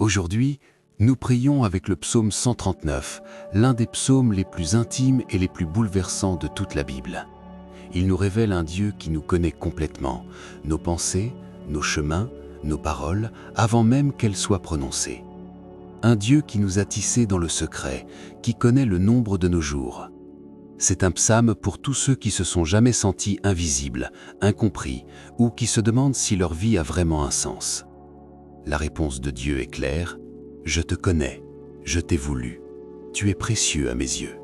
Aujourd'hui, nous prions avec le psaume 139, l'un des psaumes les plus intimes et les plus bouleversants de toute la Bible. Il nous révèle un Dieu qui nous connaît complètement, nos pensées, nos chemins, nos paroles, avant même qu'elles soient prononcées. Un Dieu qui nous a tissés dans le secret, qui connaît le nombre de nos jours. C'est un psaume pour tous ceux qui se sont jamais sentis invisibles, incompris, ou qui se demandent si leur vie a vraiment un sens. La réponse de Dieu est claire: je te connais, je t'ai voulu, tu es précieux à mes yeux.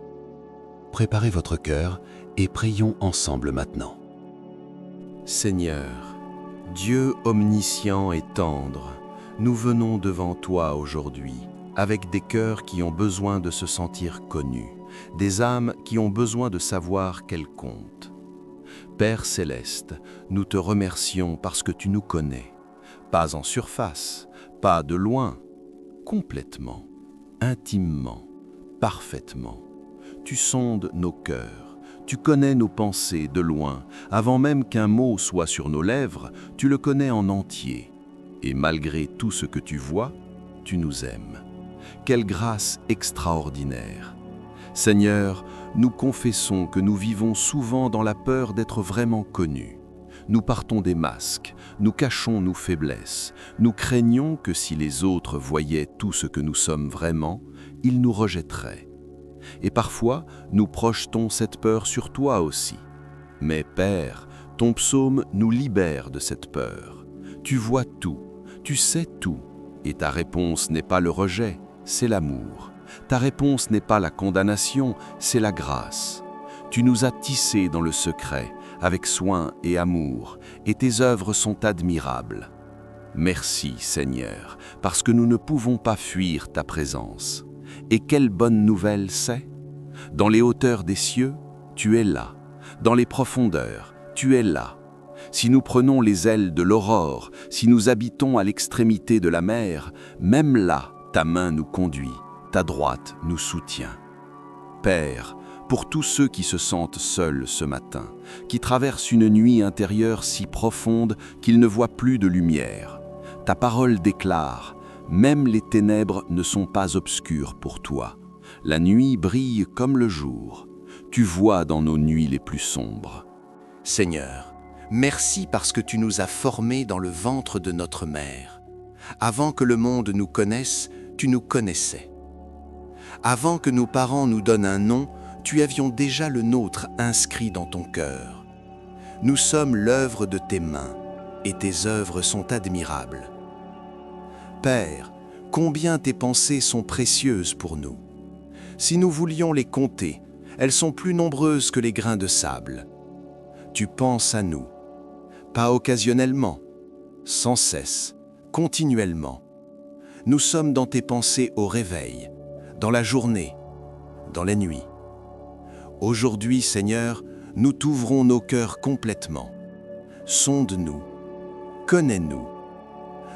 Préparez votre cœur et prions ensemble maintenant. Seigneur, Dieu omniscient et tendre, nous venons devant toi aujourd'hui, avec des cœurs qui ont besoin de se sentir connus, des âmes qui ont besoin de savoir qu'elles comptent. Père céleste, nous te remercions parce que tu nous connais, pas en surface, pas de loin, complètement, intimement, parfaitement. Tu sondes nos cœurs, tu connais nos pensées de loin, avant même qu'un mot soit sur nos lèvres, tu le connais en entier. Et malgré tout ce que tu vois, tu nous aimes. Quelle grâce extraordinaire! Seigneur, nous confessons que nous vivons souvent dans la peur d'être vraiment connus. Nous partons des masques, nous cachons nos faiblesses, nous craignons que si les autres voyaient tout ce que nous sommes vraiment, ils nous rejetteraient. Et parfois, nous projetons cette peur sur toi aussi. Mais Père, ton psaume nous libère de cette peur. Tu vois tout, tu sais tout, et ta réponse n'est pas le rejet, c'est l'amour. Ta réponse n'est pas la condamnation, c'est la grâce. Tu nous as tissés dans le secret, avec soin et amour, et tes œuvres sont admirables. Merci Seigneur, parce que nous ne pouvons pas fuir ta présence. Et quelle bonne nouvelle c'est! Dans les hauteurs des cieux, tu es là. Dans les profondeurs, tu es là. Si nous prenons les ailes de l'aurore, si nous habitons à l'extrémité de la mer, même là, ta main nous conduit, ta droite nous soutient. Père, pour tous ceux qui se sentent seuls ce matin, qui traversent une nuit intérieure si profonde qu'ils ne voient plus de lumière, ta parole déclare: même les ténèbres ne sont pas obscures pour toi. La nuit brille comme le jour. Tu vois dans nos nuits les plus sombres. Seigneur, merci parce que tu nous as formés dans le ventre de notre mère. Avant que le monde nous connaisse, tu nous connaissais. Avant que nos parents nous donnent un nom, tu avions déjà le nôtre inscrit dans ton cœur. Nous sommes l'œuvre de tes mains, et tes œuvres sont admirables. Père, combien tes pensées sont précieuses pour nous. Si nous voulions les compter, elles sont plus nombreuses que les grains de sable. Tu penses à nous, pas occasionnellement, sans cesse, continuellement. Nous sommes dans tes pensées au réveil, dans la journée, dans la nuit. Aujourd'hui, Seigneur, nous t'ouvrons nos cœurs complètement. Sonde-nous, connais-nous.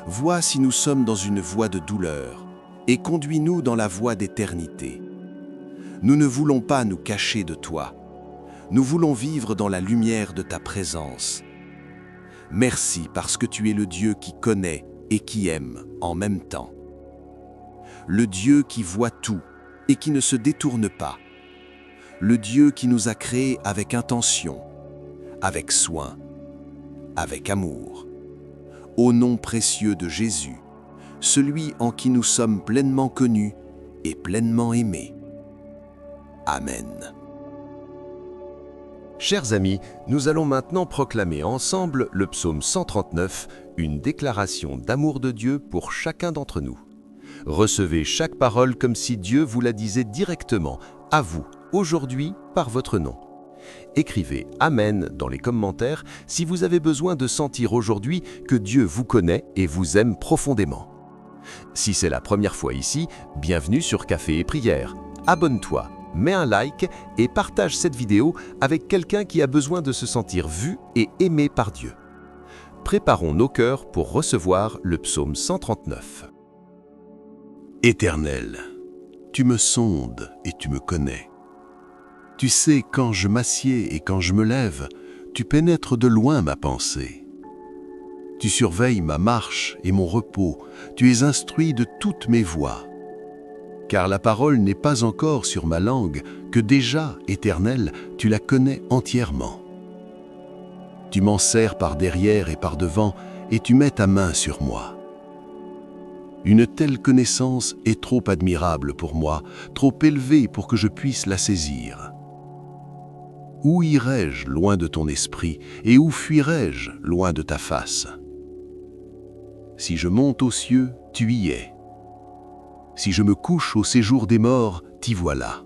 Vois si nous sommes dans une voie de douleur et conduis-nous dans la voie d'éternité. Nous ne voulons pas nous cacher de toi. Nous voulons vivre dans la lumière de ta présence. Merci parce que tu es le Dieu qui connaît et qui aime en même temps. Le Dieu qui voit tout et qui ne se détourne pas. Le Dieu qui nous a créés avec intention, avec soin, avec amour. Au nom précieux de Jésus, celui en qui nous sommes pleinement connus et pleinement aimés. Amen. Chers amis, nous allons maintenant proclamer ensemble le psaume 139, une déclaration d'amour de Dieu pour chacun d'entre nous. Recevez chaque parole comme si Dieu vous la disait directement, à vous, aujourd'hui, par votre nom. Écrivez « Amen » dans les commentaires si vous avez besoin de sentir aujourd'hui que Dieu vous connaît et vous aime profondément. Si c'est la première fois ici, bienvenue sur Café et Prière. Abonne-toi, mets un like et partage cette vidéo avec quelqu'un qui a besoin de se sentir vu et aimé par Dieu. Préparons nos cœurs pour recevoir le psaume 139. Éternel, tu me sondes et tu me connais. Tu sais quand je m'assieds et quand je me lève, tu pénètres de loin ma pensée. Tu surveilles ma marche et mon repos, tu es instruit de toutes mes voies. Car la parole n'est pas encore sur ma langue, que déjà, Éternel, tu la connais entièrement. Tu m'en sers par derrière et par devant, et tu mets ta main sur moi. Une telle connaissance est trop admirable pour moi, trop élevée pour que je puisse la saisir. Où irai-je loin de ton esprit, et où fuirai-je loin de ta face? Si je monte aux cieux, tu y es. Si je me couche au séjour des morts, t'y voilà.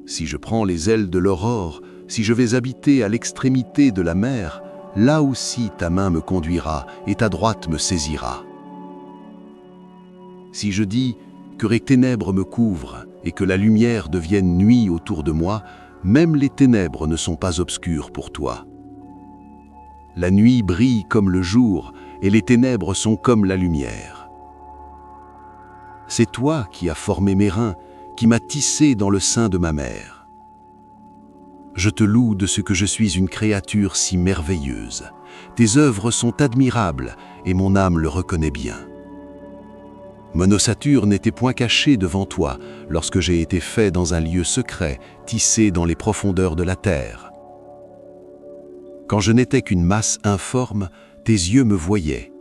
Si je prends les ailes de l'aurore, si je vais habiter à l'extrémité de la mer, là aussi ta main me conduira et ta droite me saisira. Si je dis que les ténèbres me couvrent et que la lumière devienne nuit autour de moi, même les ténèbres ne sont pas obscures pour toi. La nuit brille comme le jour et les ténèbres sont comme la lumière. C'est toi qui as formé mes reins, qui m'as tissé dans le sein de ma mère. Je te loue de ce que je suis une créature si merveilleuse. Tes œuvres sont admirables et mon âme le reconnaît bien. Mon ossature n'était point cachée devant toi lorsque j'ai été fait dans un lieu secret, tissé dans les profondeurs de la terre. Quand je n'étais qu'une masse informe, tes yeux me voyaient.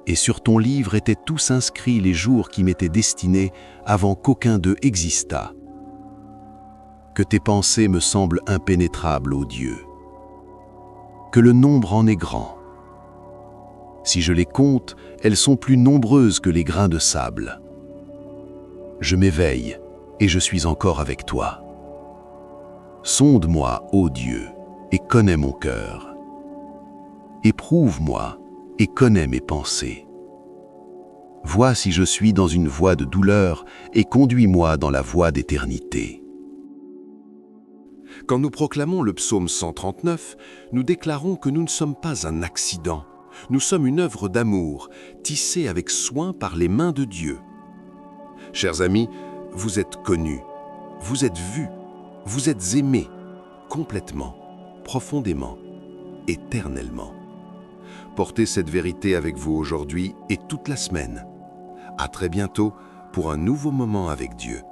Et sur ton livre étaient tous inscrits les jours qui m'étaient destinés avant qu'aucun d'eux existât. Que tes pensées me semblent impénétrables, ô Dieu. Que le nombre en est grand. Si je les compte, elles sont plus nombreuses que les grains de sable. Je m'éveille et je suis encore avec toi. Sonde-moi, ô Dieu, et connais mon cœur. Éprouve-moi et connais mes pensées. Vois si je suis dans une voie de douleur et conduis-moi dans la voie d'éternité. Quand nous proclamons le psaume 139, nous déclarons que nous ne sommes pas un accident. Nous sommes une œuvre d'amour, tissée avec soin par les mains de Dieu. Chers amis, vous êtes connus, vous êtes vus, vous êtes aimés, complètement, profondément, éternellement. Portez cette vérité avec vous aujourd'hui et toute la semaine. À très bientôt pour un nouveau moment avec Dieu.